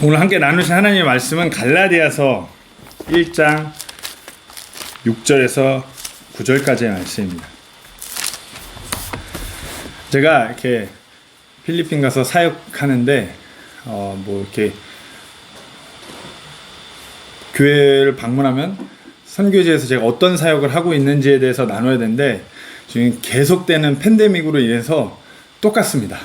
오늘 함께 나누신 하나님의 말씀은 갈라디아서 1장 6절에서 9절까지의 말씀입니다. 제가 이렇게 필리핀 가서 사역하는데 이렇게 교회를 방문하면 선교지에서 제가 어떤 사역을 하고 있는지에 대해서 나눠야 되는데 지금 계속되는 팬데믹으로 인해서 똑같습니다.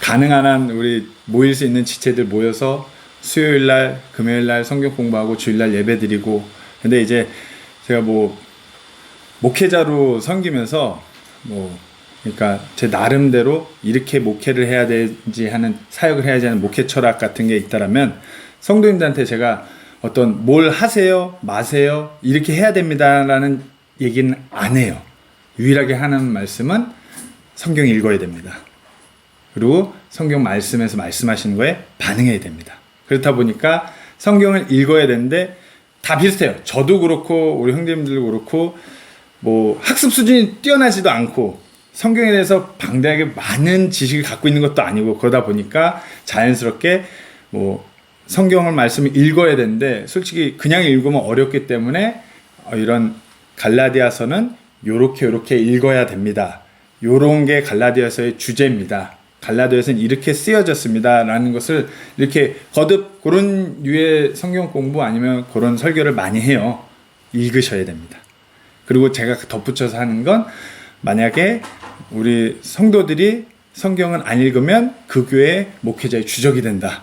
가능한 한 우리 모일 수 있는 지체들 모여서 수요일날, 금요일날 성경 공부하고 주일날 예배 드리고, 근데 이제 제가 목회자로 섬기면서 그러니까 제 나름대로 이렇게 목회를 해야 되지 하는, 사역을 해야지 하는 목회 철학 같은 게 있다라면 성도님들한테 제가 어떤 뭘 하세요, 마세요, 이렇게 해야 됩니다라는 얘기는 안 해요. 유일하게 하는 말씀은 성경 읽어야 됩니다. 그리고 성경 말씀에서 말씀하시는 거에 반응해야 됩니다. 그렇다 보니까 성경을 읽어야 되는데 다 비슷해요. 저도 그렇고 우리 형제님들도 그렇고 학습 수준이 뛰어나지도 않고 성경에 대해서 방대하게 많은 지식을 갖고 있는 것도 아니고, 그러다 보니까 자연스럽게 성경을 말씀을 읽어야 되는데 솔직히 그냥 읽으면 어렵기 때문에 이런 갈라디아서는 요렇게 읽어야 됩니다. 요런 게 갈라디아서의 주제입니다. 갈라디아서는 이렇게 쓰여졌습니다 라는 것을 이렇게 거듭 그런 류의 성경 공부 아니면 그런 설교를 많이 해요. 읽으셔야 됩니다. 그리고 제가 덧붙여서 하는 건, 만약에 우리 성도들이 성경을 안 읽으면 그 교회 목회자의 주적이 된다.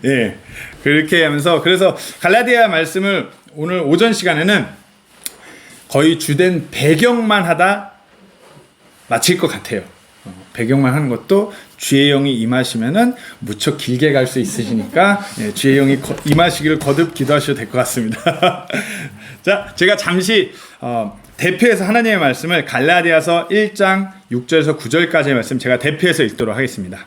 예, 그렇게 하면서, 그래서 갈라디아 말씀을 오늘 오전 시간에는 거의 주된 배경만 하다 마칠 것 같아요. 배경만 하는 것도 주의 영이 임하시면은 무척 길게 갈 수 있으시니까 주의 영이 임하시기를 거듭 기도하셔도 될 것 같습니다. 자, 제가 잠시 대표해서 하나님의 말씀을 갈라디아서 1장 6절에서 9절까지의 말씀 제가 대표해서 읽도록 하겠습니다.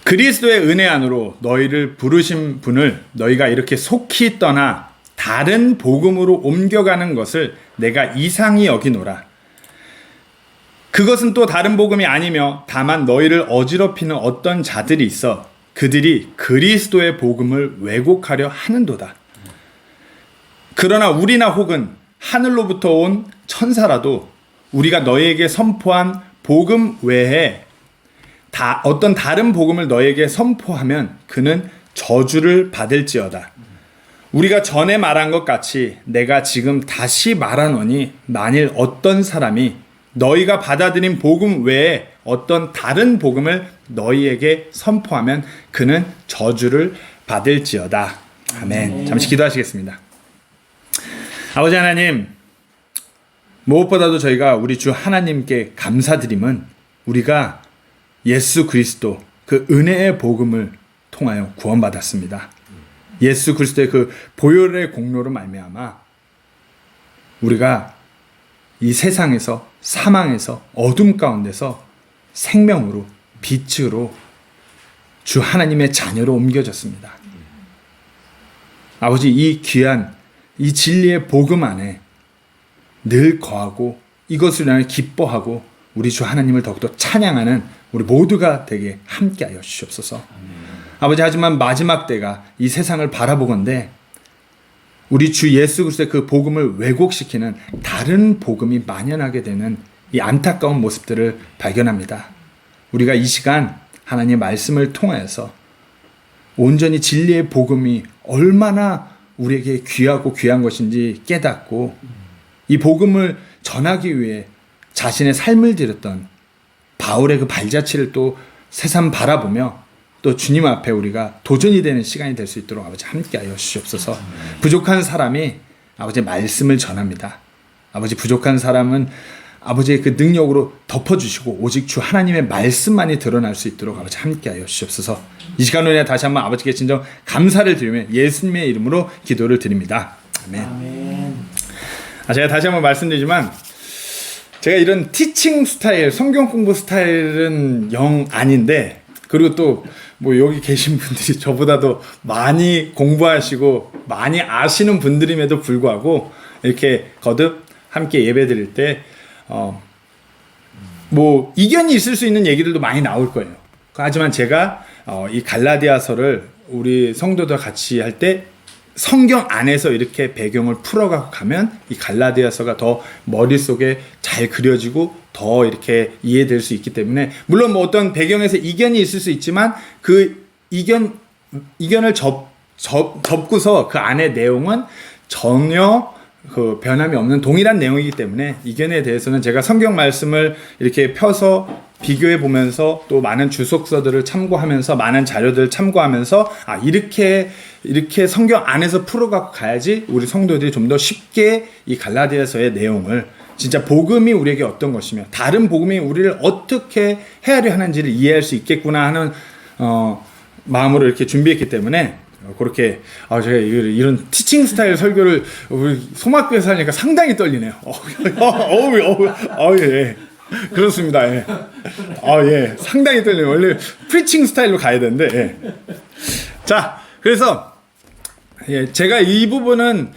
그리스도의 은혜 안으로 너희를 부르신 분을 너희가 이렇게 속히 떠나 다른 복음으로 옮겨가는 것을 내가 이상히 여기노라. 그것은 또 다른 복음이 아니며 다만 너희를 어지럽히는 어떤 자들이 있어 그들이 그리스도의 복음을 왜곡하려 하는도다. 그러나 우리나 혹은 하늘로부터 온 천사라도 우리가 너희에게 선포한 복음 외에 어떤 다른 복음을 너희에게 선포하면 그는 저주를 받을지어다. 우리가 전에 말한 것 같이 내가 지금 다시 말하노니, 만일 어떤 사람이 너희가 받아들인 복음 외에 어떤 다른 복음을 너희에게 선포하면 그는 저주를 받을지어다. 아멘. 잠시 기도하시겠습니다. 아버지 하나님, 무엇보다도 저희가 우리 주 하나님께 감사드림은 우리가 예수 그리스도 그 은혜의 복음을 통하여 구원받았습니다. 예수 그리스도의 그 보혈의 공로로 말미암아 우리가 이 세상에서, 사망에서, 어둠 가운데서 생명으로, 빛으로 주 하나님의 자녀로 옮겨졌습니다. 아버지, 이 귀한 이 진리의 복음 안에 늘 거하고 이것을 위하여 기뻐하고 우리 주 하나님을 더욱더 찬양하는 우리 모두가 되게 함께하여 주시옵소서. 아버지, 하지만 마지막 때가 이 세상을 바라보건대 우리 주 예수 그리스도의 그 복음을 왜곡시키는 다른 복음이 만연하게 되는 이 안타까운 모습들을 발견합니다. 우리가 이 시간 하나님의 말씀을 통하여서 온전히 진리의 복음이 얼마나 우리에게 귀하고 귀한 것인지 깨닫고 이 복음을 전하기 위해 자신의 삶을 들였던 바울의 그 발자취를 또 새삼 바라보며 또 주님 앞에 우리가 도전이 되는 시간이 될 수 있도록 아버지 함께하여 주시옵소서. 부족한 사람이 아버지의 말씀을 전합니다. 아버지, 부족한 사람은 아버지의 그 능력으로 덮어주시고 오직 주 하나님의 말씀만이 드러날 수 있도록 아버지 함께하여 주시옵소서. 이 시간을 위해 다시 한번 아버지께 진정 감사를 드리며 예수님의 이름으로 기도를 드립니다. 아멘. 제가 다시 한번 말씀드리지만 제가 이런 티칭 스타일, 성경 공부 스타일은 영 아닌데, 그리고 또 여기 계신 분들이 저보다도 많이 공부하시고 많이 아시는 분들임에도 불구하고 이렇게 거듭 함께 예배 드릴 때 뭐 이견이 있을 수 있는 얘기들도 많이 나올 거예요. 하지만 제가 이 갈라디아서를 우리 성도들 같이 할 때 성경 안에서 이렇게 배경을 풀어가고 가면 이 갈라디아서가 더 머릿속에 잘 그려지고 더 이렇게 이해될 수 있기 때문에, 물론 뭐 어떤 배경에서 이견이 있을 수 있지만 그 이견을 접고서 그 안의 내용은 전혀 그 변함이 없는 동일한 내용이기 때문에 이견에 대해서는 제가 성경 말씀을 이렇게 펴서 비교해 보면서 또 많은 주석서들을 참고하면서 많은 자료들을 참고하면서 이렇게 성경 안에서 풀어갖고 가야지 우리 성도들이 좀 더 쉽게 이 갈라디아서의 내용을, 진짜 복음이 우리에게 어떤 것이며 다른 복음이 우리를 어떻게 헤아려 하는지를 이해할 수 있겠구나 하는 마음으로 이렇게 준비했기 때문에, 그렇게 제가 이런 티칭 스타일 설교를 우리 소막교에서 하니까 상당히 떨리네요. 예. 그렇습니다. 예. 예. 상당히 떨리네요. 원래 프리칭 스타일로 가야 되는데. 예. 자, 그래서 제가 이 부분은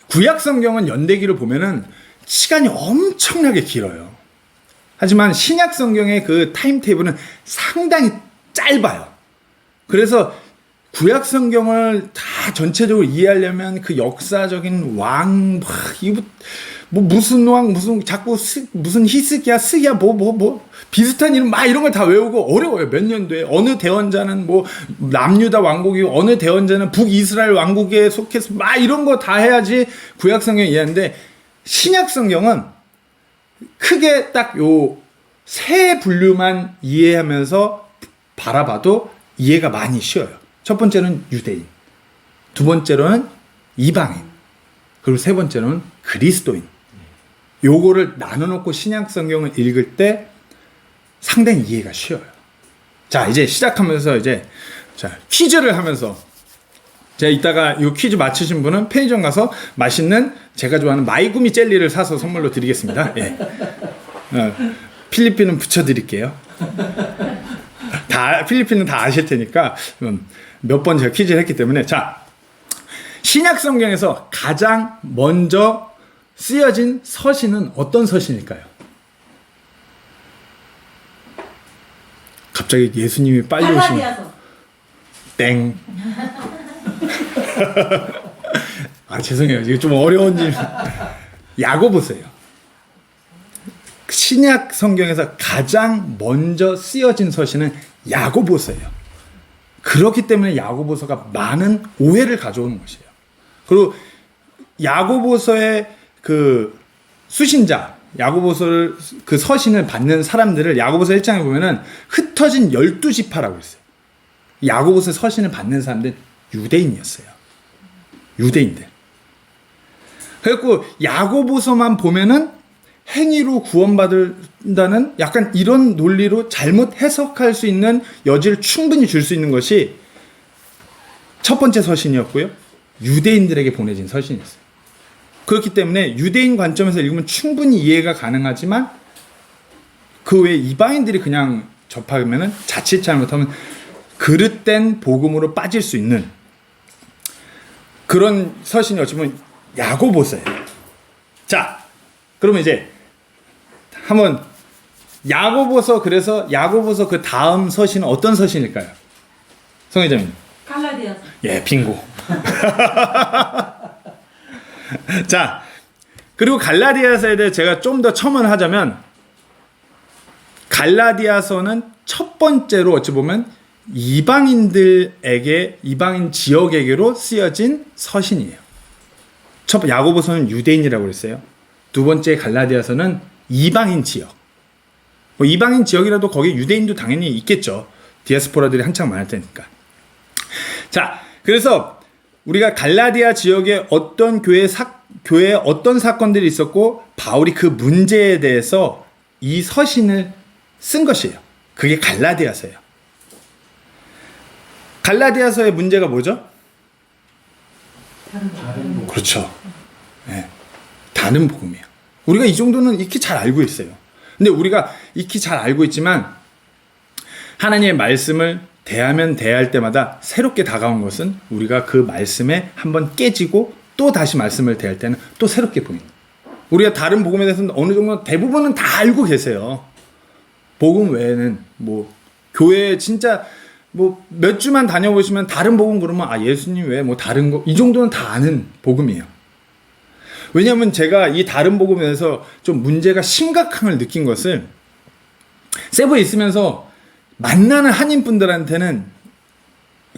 구약 성경은 연대기를 보면은 시간이 엄청나게 길어요. 하지만 신약 성경의 그 타임 테이블은 상당히 짧아요. 그래서 구약 성경을 다 전체적으로 이해하려면 그 역사적인 왕, 무슨 왕, 무슨 히스기야, 스기야, 비슷한 이름, 이런 걸 다 외우고 어려워요. 몇 년도에, 어느 대원자는 남유다 왕국이고, 어느 대원자는 북이스라엘 왕국에 속해서, 이런 거 다 해야지 구약 성경 이해하는데, 신약 성경은 크게 딱 요 세 분류만 이해하면서 바라봐도 이해가 많이 쉬워요. 첫 번째는 유대인, 두 번째로는 이방인, 그리고 세 번째로는 그리스도인. 요거를 나눠놓고 신약 성경을 읽을 때 상당히 이해가 쉬워요. 자, 이제 시작하면서 퀴즈를 하면서, 제가 이따가 이 퀴즈 맞추신 분은 편의점 가서 맛있는 제가 좋아하는 마이구미 젤리를 사서 선물로 드리겠습니다. 예. 필리핀은 붙여드릴게요. 필리핀은 다 아실 테니까 몇 번 제가 퀴즈를 했기 때문에. 자, 신약 성경에서 가장 먼저 쓰여진 서신은 어떤 서신일까요? 갑자기 예수님이 빨리 오시면 땡. 죄송해요. 이게 좀 어려운지. 야고보서예요. 신약 성경에서 가장 먼저 쓰여진 서신은 야고보서예요. 그렇기 때문에 야고보서가 많은 오해를 가져오는 것이에요. 그리고 야고보서의 그 수신자, 야고보서를 그 서신을 받는 사람들을 야고보서 1장에 보면은 흩어진 12지파라고 했어요. 야고보서 서신을 받는 사람들은 유대인이었어요. 유대인들. 그래갖고 야고보서만 보면은 행위로 구원받는다는 약간 이런 논리로 잘못 해석할 수 있는 여지를 충분히 줄 수 있는 것이 첫 번째 서신이었고요. 유대인들에게 보내진 서신이었어요. 그렇기 때문에 유대인 관점에서 읽으면 충분히 이해가 가능하지만 그 외에 이방인들이 그냥 접하면은 자칫 잘못하면 그릇된 복음으로 빠질 수 있는 그런 서신이 어찌 보면 야고보서예요. 자, 그러면 이제 한번 야고보서, 그래서 야고보서 그 다음 서신은 어떤 서신일까요? 성회장님. 갈라디아서. 예, 빙고. 자, 그리고 갈라디아서에 대해 제가 좀 더 첨언을 하자면, 갈라디아서는 첫 번째로 어찌 보면 이방인들에게, 이방인 지역에게로 쓰여진 서신이에요. 야고보서는 유대인이라고 그랬어요. 두 번째 갈라디아서는 이방인 지역. 이방인 지역이라도 거기 유대인도 당연히 있겠죠. 디아스포라들이 한창 많을 테니까. 자, 그래서 우리가 갈라디아 지역에 어떤 교회에 어떤 사건들이 있었고 바울이 그 문제에 대해서 이 서신을 쓴 것이에요. 그게 갈라디아서예요. 갈라디아서의 문제가 뭐죠? 다른 복음. 그렇죠. 네. 다른 복음이에요. 우리가 이 정도는 익히 잘 알고 있어요. 근데 우리가 익히 잘 알고 있지만 하나님의 말씀을 대하면 대할 때마다 새롭게 다가온 것은 우리가 그 말씀에 한번 깨지고 또 다시 말씀을 대할 때는 또 새롭게 보입니다. 우리가 다른 복음에 대해서는 어느 정도 대부분은 다 알고 계세요. 복음 외에는 뭐 교회 진짜 뭐 몇 주만 다녀보시면 다른 복음 그러면 아 예수님 외에 뭐 다른 거 이 정도는 다 아는 복음이에요. 왜냐하면 제가 이 다른 복음에 대해서 좀 문제가 심각함을 느낀 것을 세부에 있으면서 만나는 한인분들한테는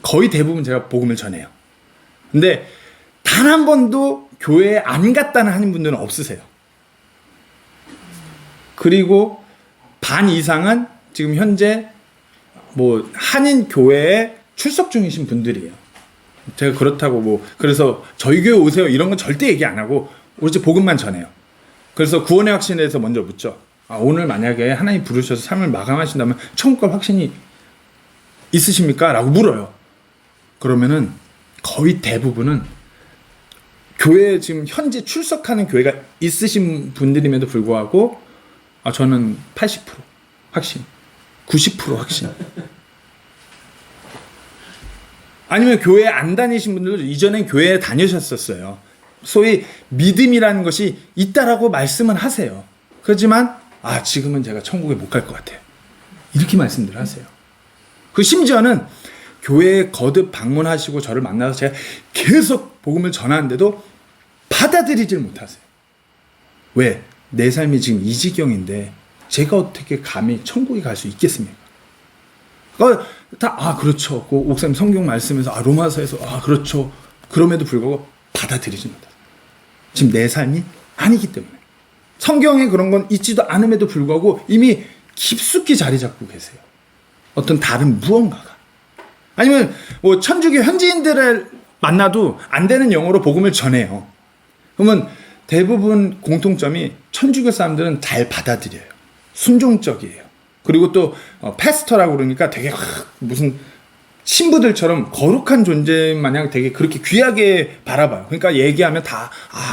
거의 대부분 제가 복음을 전해요. 근데 단 한 번도 교회에 안 갔다는 한인분들은 없으세요. 그리고 반 이상은 지금 현재 뭐 한인 교회에 출석 중이신 분들이에요. 제가 그렇다고 뭐 그래서 저희 교회 오세요 이런 건 절대 얘기 안 하고 오로지 복음만 전해요. 그래서 구원의 확신에 대해서 먼저 묻죠. 아, 오늘 만약에 하나님 부르셔서 삶을 마감하신다면 천국 갈 확신이 있으십니까? 라고 물어요. 그러면은 거의 대부분은 교회에 지금 현재 출석하는 교회가 있으신 분들임에도 불구하고 아, 저는 80% 확신, 90% 확신. 아니면 교회 안 다니신 분들도 이전엔 교회에 다니셨었어요. 소위 믿음이라는 것이 있다라고 말씀은 하세요. 그렇지만 아, 지금은 제가 천국에 못 갈 것 같아요. 이렇게 말씀들 하세요. 그 심지어는 교회에 거듭 방문하시고 저를 만나서 제가 계속 복음을 전하는데도 받아들이질 못하세요. 왜? 내 삶이 지금 이 지경인데 제가 어떻게 감히 천국에 갈 수 있겠습니까? 다 그렇죠. 그 옥사님 성경 말씀에서 로마서에서 그렇죠. 그럼에도 불구하고 받아들이지 못하세요. 지금 내 삶이 아니기 때문에. 성경에 그런 건 있지도 않음에도 불구하고 이미 깊숙이 자리 잡고 계세요. 어떤 다른 무언가가. 아니면 뭐 천주교 현지인들을 만나도 안 되는 영어로 복음을 전해요. 그러면 대부분 공통점이 천주교 사람들은 잘 받아들여요. 순종적이에요. 그리고 또 패스터라고 그러니까 되게 무슨 신부들처럼 거룩한 존재 마냥 되게 그렇게 귀하게 바라봐요. 그러니까 얘기하면 다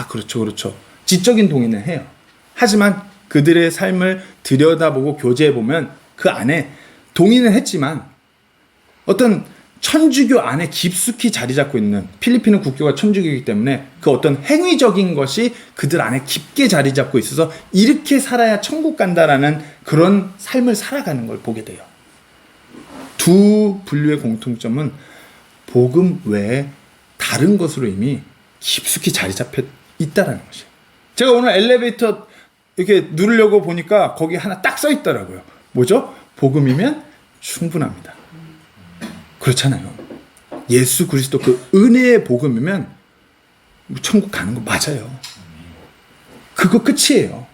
그렇죠 그렇죠. 지적인 동의는 해요. 하지만 그들의 삶을 들여다보고 교제해보면 그 안에 동의는 했지만 어떤 천주교 안에 깊숙이 자리 잡고 있는 필리핀은 국교가 천주교이기 때문에 그 어떤 행위적인 것이 그들 안에 깊게 자리 잡고 있어서 이렇게 살아야 천국 간다라는 그런 삶을 살아가는 걸 보게 돼요. 두 분류의 공통점은 복음 외에 다른 것으로 이미 깊숙이 자리 잡혀 있다라는 것이에요. 제가 오늘 엘리베이터 이렇게 누르려고 보니까 거기 하나 딱 써 있더라고요. 뭐죠? 복음이면 충분합니다. 그렇잖아요. 예수 그리스도 그 은혜의 복음이면 천국 가는 거 맞아요. 그거 끝이에요.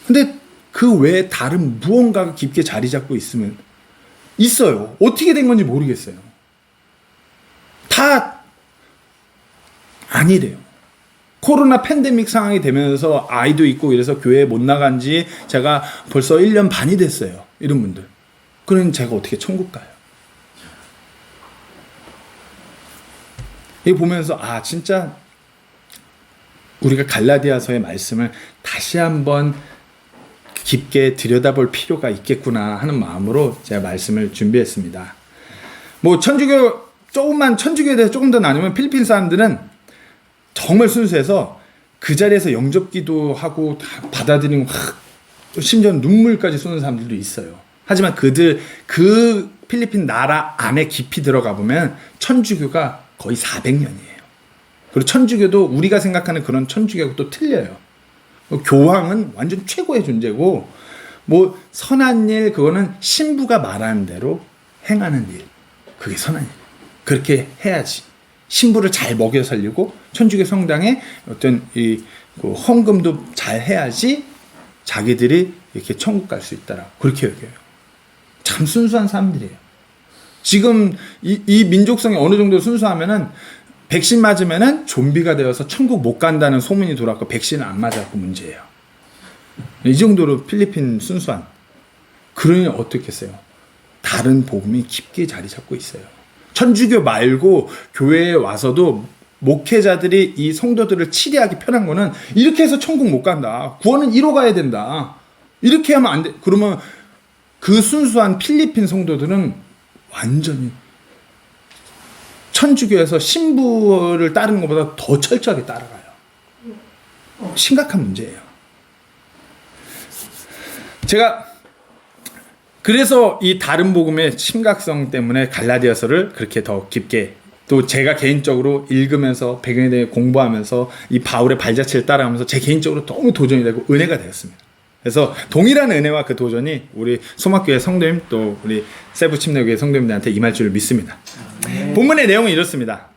근데 그 외에 다른 무언가가 깊게 자리 잡고 있어요. 어떻게 된 건지 모르겠어요. 다 아니래요. 코로나 팬데믹 상황이 되면서 아이도 있고 이래서 교회에 못 나간 지 제가 벌써 1년 반이 됐어요. 이런 분들. 그러면 제가 어떻게 천국 가요? 이거 보면서 진짜 우리가 갈라디아서의 말씀을 다시 한번 깊게 들여다볼 필요가 있겠구나 하는 마음으로 제가 말씀을 준비했습니다. 뭐 천주교에 대해서 조금 더 나누면 필리핀 사람들은 정말 순수해서 그 자리에서 영접기도 하고 받아들이는 심지어 눈물까지 쏘는 사람들도 있어요. 하지만 그 필리핀 나라 안에 깊이 들어가 보면 천주교가 거의 400년이에요. 그리고 천주교도 우리가 생각하는 그런 천주교하고 또 틀려요. 교황은 완전 최고의 존재고 뭐 선한 일 그거는 신부가 말하는 대로 행하는 일 그게 선한 일. 그렇게 해야지. 신부를 잘 먹여 살리고 천주교 성당에 어떤 헌금도 잘 해야지 자기들이 이렇게 천국 갈 수 있다라고 그렇게 여겨요. 참 순수한 사람들이에요. 지금 이 민족성이 어느 정도 순수하면은 백신 맞으면은 좀비가 되어서 천국 못 간다는 소문이 돌았고 백신을 안 맞았고 문제예요. 이 정도로 필리핀 순수한. 그러니 어떻겠어요? 다른 복음이 깊게 자리 잡고 있어요. 천주교 말고 교회에 와서도 목회자들이 이 성도들을 치리하기 편한 거는 이렇게 해서 천국 못 간다. 구원은 이로 가야 된다. 이렇게 하면 안 돼. 그러면 그 순수한 필리핀 성도들은 완전히 천주교에서 신부를 따르는 것보다 더 철저하게 따라가요. 심각한 문제예요. 제가 그래서 이 다른 복음의 심각성 때문에 갈라디아서를 그렇게 더 깊게, 또 제가 개인적으로 읽으면서 배경에 대해 공부하면서 이 바울의 발자취를 따라가면서 제 개인적으로 너무 도전이 되고 은혜가 되었습니다. 그래서 동일한 은혜와 그 도전이 우리 소막교회 성도님, 또 우리 세부 침례교회 성도님들한테 임할 줄을 믿습니다. 본문의 내용은 이렇습니다.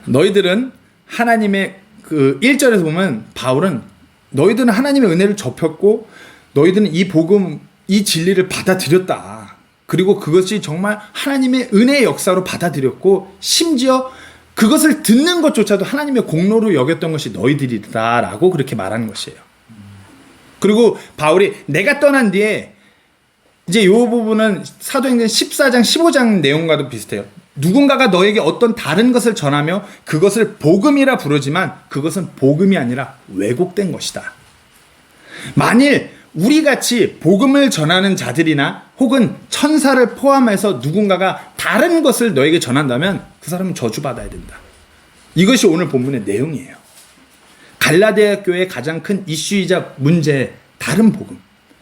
너희들은 하나님의 그 1절에서 보면 바울은 너희들은 하나님의 은혜를 접했고 너희들은 이 복음, 이 진리를 받아들였다. 그리고 그것이 정말 하나님의 은혜의 역사로 받아들였고 심지어 그것을 듣는 것조차도 하나님의 공로로 여겼던 것이 너희들이다 라고 그렇게 말하는 것이에요. 그리고 바울이 내가 떠난 뒤에 이제 이 부분은 사도행전 14장 15장 내용과도 비슷해요. 누군가가 너에게 어떤 다른 것을 전하며 그것을 복음이라 부르지만 그것은 복음이 아니라 왜곡된 것이다. 만일 우리같이 복음을 전하는 자들이나 혹은 천사를 포함해서 누군가가 다른 것을 너에게 전한다면 그 사람은 저주받아야 된다. 이것이 오늘 본문의 내용이에요. 갈라디아 교회의 가장 큰 이슈이자 문제, 다른 복음.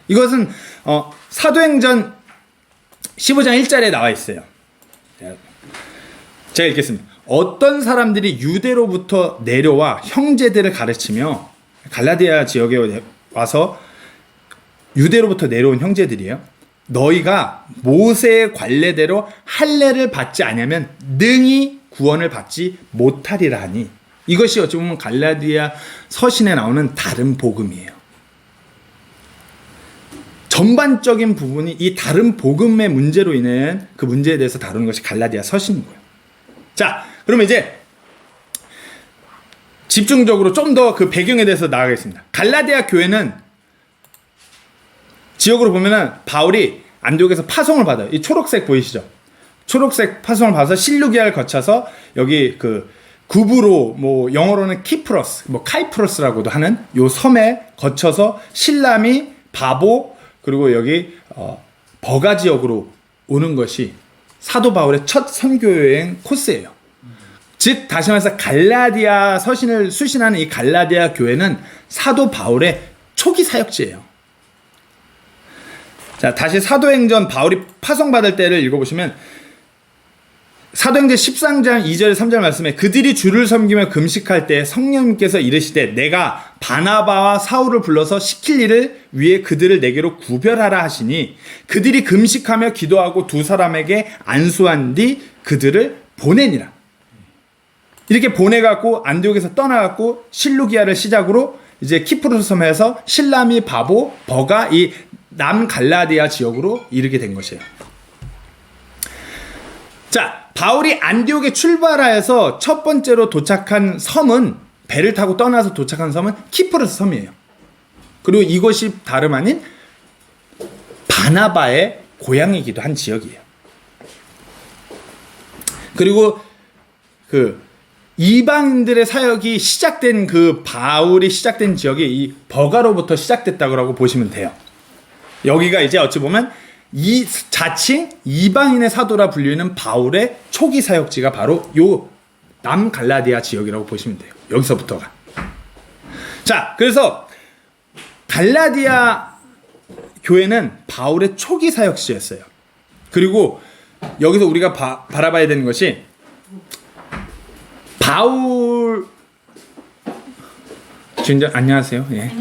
이것은 사도행전 15장 1절에 나와 있어요. 제가 읽겠습니다. 어떤 사람들이 유대로부터 내려와 형제들을 가르치며, 갈라디아 지역에 와서 유대로부터 내려온 형제들이에요. 너희가 모세의 관례대로 할례를 받지 아니하면 능히 구원을 받지 못하리라 하니, 이것이 어찌 보면 갈라디아 서신에 나오는 다른 복음이에요. 전반적인 부분이 이 다른 복음의 문제로 인한 그 문제에 대해서 다루는 것이 갈라디아 서신이고요. 자, 그러면 이제 집중적으로 좀 더 그 배경에 대해서 나가겠습니다. 갈라디아 교회는 지역으로 보면은 바울이 안디옥에서 파송을 받아요. 이 초록색 보이시죠? 초록색 파송을 받아서 실루기아를 거쳐서 여기 그 구브로, 뭐 영어로는 키프러스, 뭐 카이프러스라고도 하는 요 섬에 거쳐서 실라미, 바보, 그리고 여기 버가 지역으로 오는 것이 사도 바울의 첫 선교 여행 코스예요. 즉 다시 말해서 갈라디아 서신을 수신하는 이 갈라디아 교회는 사도 바울의 초기 사역지예요. 자, 다시 사도행전 바울이 파송받을 때를 읽어보시면 사도행전 13장 2절 3절 말씀에 그들이 주를 섬기며 금식할 때 성령님께서 이르시되 내가 바나바와 사울을 불러서 시킬 일을 위해 그들을 내게로 구별하라 하시니 그들이 금식하며 기도하고 두 사람에게 안수한 뒤 그들을 보내니라. 이렇게 보내갖고 안디옥에서 떠나갖고 실루기아를 시작으로 이제 키프로스 섬에서 실라미, 바보, 버가 이 남갈라디아 지역으로 이르게 된 것이에요. 자, 바울이 안디옥에 출발하여서 첫 번째로 도착한 섬은, 배를 타고 떠나서 도착한 섬은 키프로스 섬이에요. 그리고 이것이 다름 아닌 바나바의 고향이기도 한 지역이에요. 그리고 그 이방인들의 사역이 시작된 그 바울이 시작된 지역이 이 버가로부터 시작됐다고 보시면 돼요. 여기가 이제 어찌 보면 이 자칭 이방인의 사도라 불리는 바울의 초기 사역지가 바로 요 남갈라디아 지역이라고 보시면 돼요. 여기서부터가. 자, 그래서 갈라디아 교회는 바울의 초기 사역지였어요. 그리고 여기서 우리가 바라봐야 되는 것이 바울 진짜 안녕하세요. 예.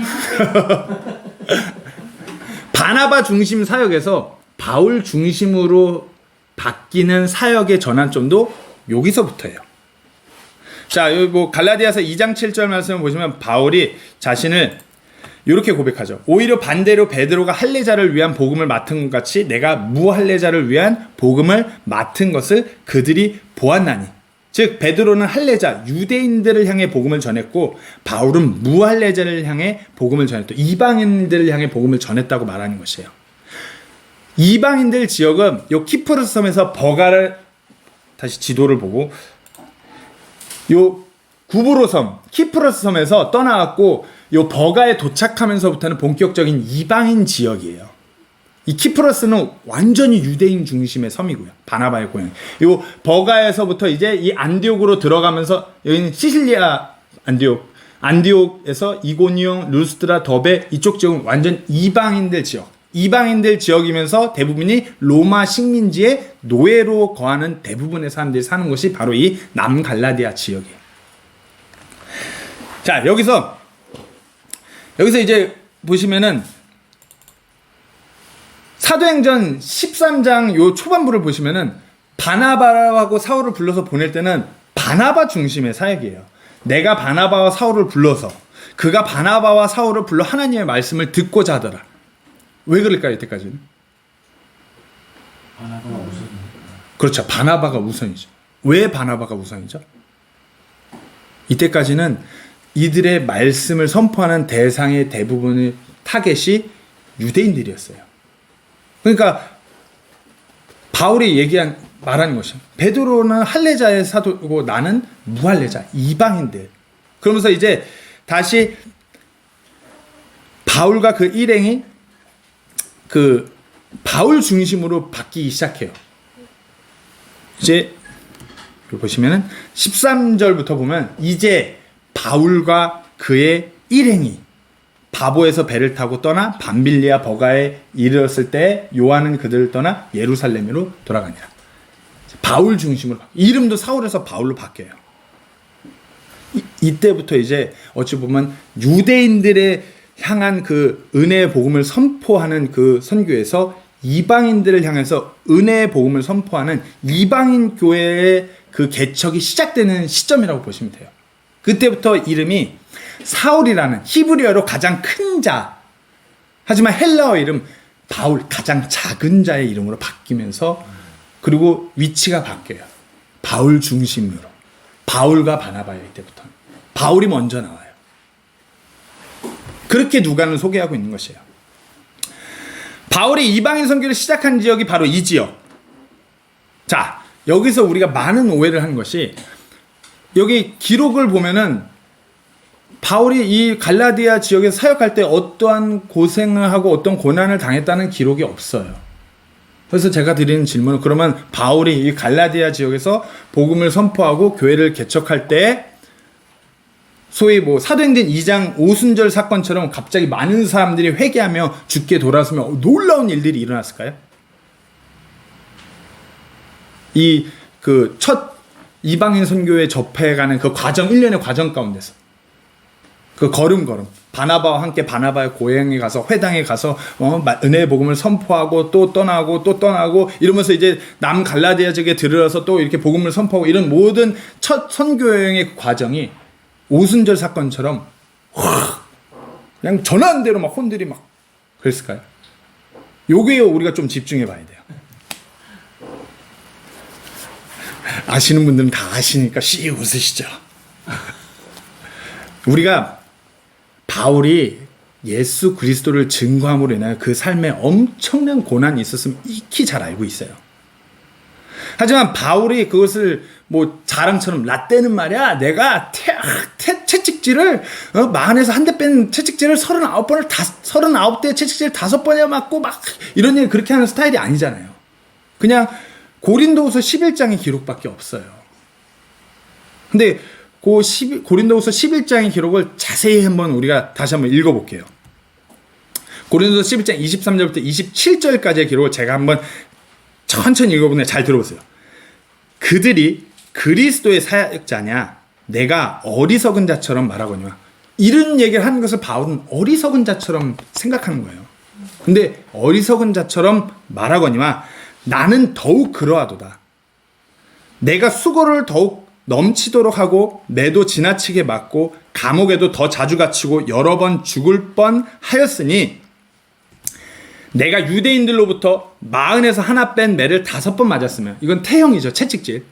바나바 중심 사역에서 바울 중심으로 바뀌는 사역의 전환점도 여기서부터예요. 자, 여기 뭐 갈라디아서 2장 7절 말씀을 보시면 바울이 자신을 이렇게 고백하죠. 오히려 반대로 베드로가 할례자를 위한 복음을 맡은 것 같이 내가 무할례자를 위한 복음을 맡은 것을 그들이 보았나니. 즉 베드로는 할례자 유대인들을 향해 복음을 전했고 바울은 무할례자를 향해 복음을 전했다. 이방인들을 향해 복음을 전했다고 말하는 것이에요. 이방인들 지역은 요 키프로스 섬에서 버가를 다시 지도를 보고 요 구브로 섬, 키프로스 섬에서 떠나갔고 요 버가에 도착하면서부터는 본격적인 이방인 지역이에요. 이 키프로스는 완전히 유대인 중심의 섬이고요. 바나바의 고향. 요 버가에서부터 이제 이 안디옥으로 들어가면서 여기는 시실리아 안디옥에서 이고니움, 루스트라, 더베 이쪽 지역은 완전 이방인들 지역. 이방인들 지역이면서 대부분이 로마 식민지의 노예로 거하는 대부분의 사람들이 사는 곳이 바로 이 남갈라디아 지역이에요. 자, 여기서 이제 보시면은 사도행전 13장 요 초반부를 보시면은 바나바하고 사울을 불러서 보낼 때는 바나바 중심의 사역이에요. 내가 바나바와 사울을 불러서 그가 바나바와 사울을 불러 하나님의 말씀을 듣고자 하더라. 왜 그럴까요? 이때까지는? 바나바가 우선이니까. 그렇죠. 바나바가 우선이죠. 왜 바나바가 우선이죠? 이때까지는 이들의 말씀을 선포하는 대상의 대부분의 타겟이 유대인들이었어요. 그러니까 바울이 말하는 것이 베드로는 할례자의 사도고 나는 무할례자, 이방인들. 그러면서 이제 다시 바울과 그 일행이 그 바울 중심으로 바뀌기 시작해요. 이제 보시면은 13절부터 보면 이제 바울과 그의 일행이 바보에서 배를 타고 떠나 밤빌리아 버가에 이르렀을 때 요한은 그들을 떠나 예루살렘으로 돌아가니라. 바울 중심으로 이름도 사울에서 바울로 바뀌어요. 이때부터 이제 어찌 보면 유대인들의 향한 그 은혜의 복음을 선포하는 그 선교에서 이방인들을 향해서 은혜의 복음을 선포하는 이방인 교회의 그 개척이 시작되는 시점이라고 보시면 돼요. 그때부터 이름이 사울이라는 히브리어로 가장 큰 자, 하지만 헬라어 이름 바울, 가장 작은 자의 이름으로 바뀌면서 그리고 위치가 바뀌어요. 바울 중심으로. 바울과 바나바예요. 이때부터는. 바울이 먼저 나와요. 그렇게 누가는 소개하고 있는 것이에요. 바울이 이방인 선교를 시작한 지역이 바로 이 지역. 자, 여기서 우리가 많은 오해를 하는 것이 여기 기록을 보면은 바울이 이 갈라디아 지역에서 사역할 때 어떠한 고생을 하고 어떤 고난을 당했다는 기록이 없어요. 그래서 제가 드리는 질문은 그러면 바울이 이 갈라디아 지역에서 복음을 선포하고 교회를 개척할 때 소위 뭐 사도행전 2장 오순절 사건처럼 갑자기 많은 사람들이 회개하며 주께 돌아서며 놀라운 일들이 일어났을까요? 이 그 첫 이방인 선교에 접해가는 그 과정, 1년의 과정 가운데서 그 걸음걸음 바나바와 함께 바나바의 고향에 가서 회당에 가서 은혜의 복음을 선포하고 또 떠나고 이러면서 이제 남 갈라디아 지역에 들어서 또 이렇게 복음을 선포하고 이런 모든 첫 선교 여행의 과정이 오순절 사건처럼 그냥 전화한 대로 막 혼들이 막 그랬을까요? 요게 우리가 좀 집중해 봐야 돼요. 아시는 분들은 다 아시니까 씩 웃으시죠. 우리가 바울이 예수 그리스도를 증거함으로 인하여 그 삶에 엄청난 고난이 있었으면 익히 잘 알고 있어요. 하지만 바울이 그것을 뭐 자랑처럼 라떼는 말이야 내가 채찍질을 마흔에서 한 대 뺀 채찍질을 39대 채찍질 5번이나 맞고 막 이런 일 그렇게 하는 스타일이 아니잖아요. 그냥 고린도후서 11장의 기록밖에 없어요. 근데 고린도후서 11장의 기록을 자세히 한번 우리가 다시 한번 읽어볼게요. 고린도후서 11장 23절부터 27절까지의 기록을 제가 한번 천천히 읽어보는데 잘 들어보세요. 그들이 그리스도의 사역자냐 내가 어리석은 자처럼 말하거니와 이런 얘기를 하는 것을 바울은 어리석은 자처럼 생각하는 거예요. 근데 어리석은 자처럼 말하거니와 나는 더욱 그러하도다. 내가 수고를 더욱 넘치도록 하고 매도 지나치게 맞고 감옥에도 더 자주 갇히고 여러 번 죽을 뻔 하였으니 내가 유대인들로부터 40에서 하나 뺀 매를 5번 맞았으면 이건 태형이죠. 채찍질.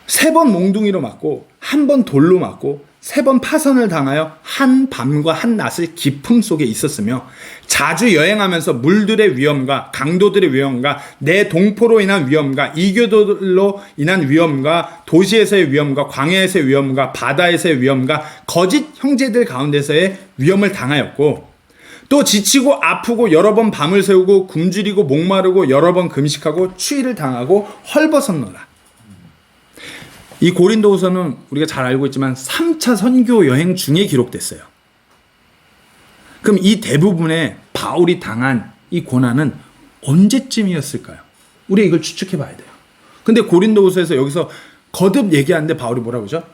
3번 몽둥이로 맞고 1번 돌로 맞고 3번 파선을 당하여 한 밤과 한 낮을 기품 속에 있었으며 자주 여행하면서 물들의 위험과 강도들의 위험과 내 동포로 인한 위험과 이교도들로 인한 위험과 도시에서의 위험과 광야에서의 위험과 바다에서의 위험과 거짓 형제들 가운데서의 위험을 당하였고 또 지치고 아프고 여러 번 밤을 새우고 굶주리고 목마르고 여러 번 금식하고 추위를 당하고 헐벗었노라. 이 고린도후서는 우리가 잘 알고 있지만 3차 선교 여행 중에 기록됐어요. 그럼 이 대부분의 바울이 당한 이 고난은 언제쯤이었을까요? 우리가 이걸 추측해 봐야 돼요. 근데 고린도후서에서 여기서 거듭 얘기하는데 바울이 뭐라고 하죠?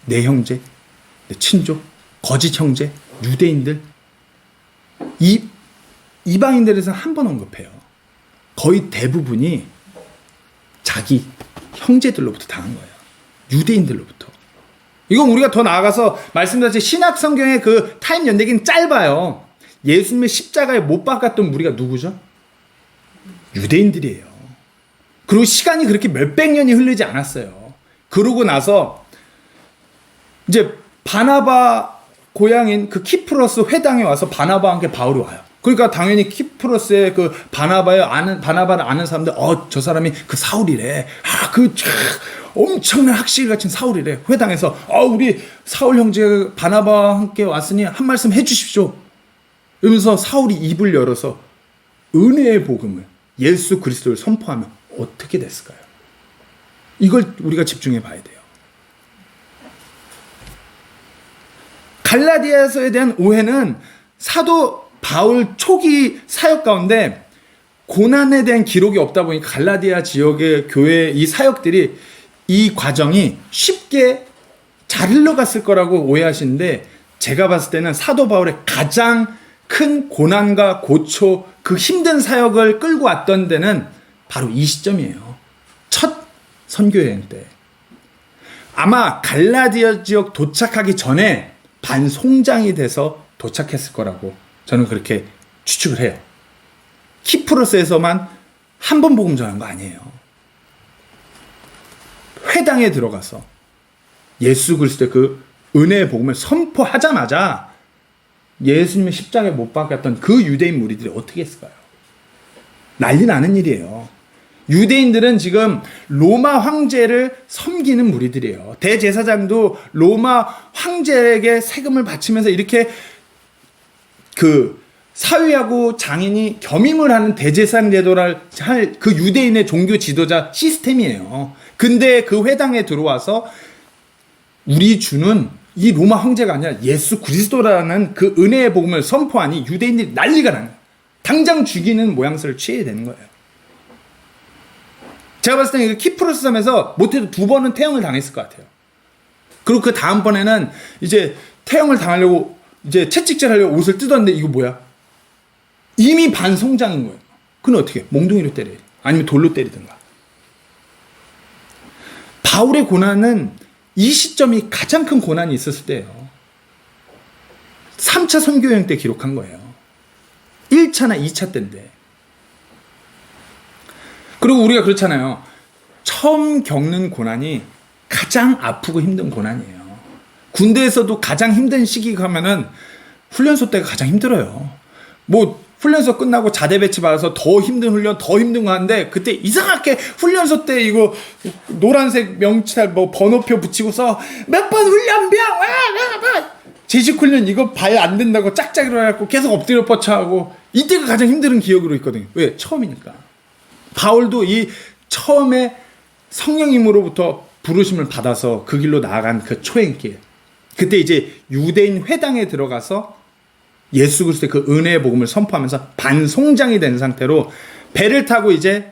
내 형제, 내 친족, 거짓 형제, 유대인들, 이방인들에서 한 번 언급해요. 거의 대부분이 자기 형제들로부터 당한 거예요. 유대인들로부터. 이건 우리가 더 나아가서 말씀드렸듯이 신약 성경의 그 타임 연대기는 짧아요. 예수님의 십자가에 못 박았던 무리가 누구죠? 유대인들이에요. 그리고 시간이 그렇게 몇백 년이 흐르지 않았어요. 그러고 나서 이제 바나바 고향인 그 키프로스 회당에 와서 바나바와 함께 바울이 와요. 그러니까 당연히 키프로스의 그 바나바를 아는 사람들, 저 사람이 그 사울이래. 엄청난 학식 같은 사울이래. 회당에서, 우리 사울 형제 바나바와 함께 왔으니 한 말씀 해 주십시오. 이러면서 사울이 입을 열어서 은혜의 복음을, 예수 그리스도를 선포하면 어떻게 됐을까요? 이걸 우리가 집중해 봐야 돼요. 갈라디아서에 대한 오해는 사도 바울 초기 사역 가운데 고난에 대한 기록이 없다 보니까 갈라디아 지역의 교회 이 사역들이 이 과정이 쉽게 잘 흘러갔을 거라고 오해하시는데, 제가 봤을 때는 사도 바울의 가장 큰 고난과 고초, 그 힘든 사역을 끌고 왔던 데는 바로 이 시점이에요. 첫 선교여행 때. 아마 갈라디아 지역 도착하기 전에 반송장이 돼서 도착했을 거라고 저는 그렇게 추측을 해요. 키프로스에서만 한 번 복음 전한 거 아니에요. 회당에 들어가서 예수 그리스도의 그 은혜의 복음을 선포하자마자 예수님의 십자가에 못 박았던 그 유대인 무리들이 어떻게 했을까요? 난리 나는 일이에요. 유대인들은 지금 로마 황제를 섬기는 무리들이에요. 대제사장도 로마 황제에게 세금을 바치면서 이렇게 그 사회하고 장인이 겸임을 하는 대제사장 제도를 할 그 유대인의 종교 지도자 시스템이에요. 근데 그 회당에 들어와서 우리 주는 이 로마 황제가 아니라 예수 그리스도라는 그 은혜의 복음을 선포하니 유대인들이 난리가 나는 거예요. 당장 죽이는 모양새를 취해야 되는 거예요. 제가 봤을 때는 키프로스 섬에서 못해도 2번은 태형을 당했을 것 같아요. 그리고 그 다음번에는 이제 태형을 당하려고 이제 채찍질 하려고 옷을 뜯었는데 이거 뭐야? 이미 반송장인 거예요. 그럼 어떻게 해? 몽둥이로 때려야 돼. 아니면 돌로 때리든가. 바울의 고난은 이 시점이 가장 큰 고난이 있었을 때예요. 3차 선교여행 때 기록한 거예요. 1차나 2차 때인데. 그리고 우리가 그렇잖아요. 처음 겪는 고난이 가장 아프고 힘든 고난이에요. 군대에서도 가장 힘든 시기가 하면은 훈련소 때가 가장 힘들어요. 뭐 훈련소 끝나고 자대 배치 받아서 더 힘든 훈련, 더 힘든 거 하는데 그때 이상하게 훈련소 때 이거 노란색 명찰 뭐 번호표 붙이고서 몇 번 훈련병 제식 훈련 이거 발 안 된다고 짝짝 일어나고 계속 엎드려 뻗쳐하고 이때가 가장 힘든 기억으로 있거든요. 왜? 처음이니까. 바울도 이 처음에 성령님으로부터 부르심을 받아서 그 길로 나아간 그 초행길, 그때 이제 유대인 회당에 들어가서 예수 그리스도의 그 은혜의 복음을 선포하면서 반송장이 된 상태로 배를 타고 이제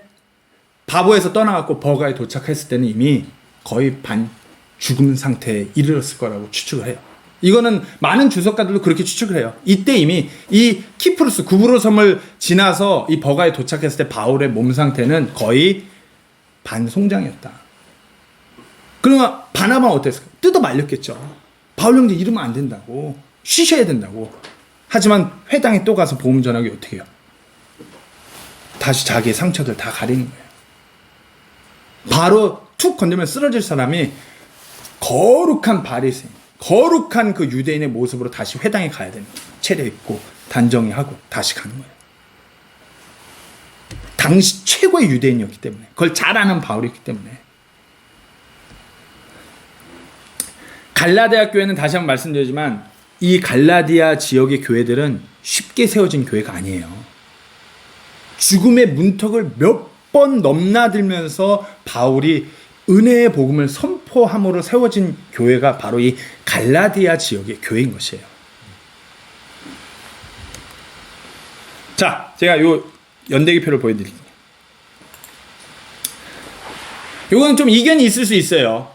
바보에서 떠나갖고 버가에 도착했을 때는 이미 거의 반 죽음 상태에 이르렀을 거라고 추측을 해요. 이거는 많은 주석가들도 그렇게 추측을 해요. 이때 이미 이 키프로스 구브로 섬을 지나서 이 버가에 도착했을 때 바울의 몸 상태는 거의 반송장이었다. 그러면 바나바는 어땠을까? 뜯어 말렸겠죠. 바울 형제 이러면 안 된다고, 쉬셔야 된다고. 하지만 회당에 또 가서 복음 전하기 어떻게 해요? 다시 자기의 상처들 다 가리는 거예요. 바로 툭 건들면 쓰러질 사람이 거룩한 바리새인, 거룩한 그 유대인의 모습으로 다시 회당에 가야 되는 거예요. 차려입고 단정히하고 다시 가는 거예요. 당시 최고의 유대인이었기 때문에, 그걸 잘 아는 바울이었기 때문에. 갈라디아 교회는 다시 한번 말씀드리지만 이 갈라디아 지역의 교회들은 쉽게 세워진 교회가 아니에요. 죽음의 문턱을 몇 번 넘나들면서 바울이 은혜의 복음을 선포함으로 세워진 교회가 바로 이 갈라디아 지역의 교회인 것이에요. 자, 제가 요 연대기표를 보여드릴게요. 요거는 좀 이견이 있을 수 있어요.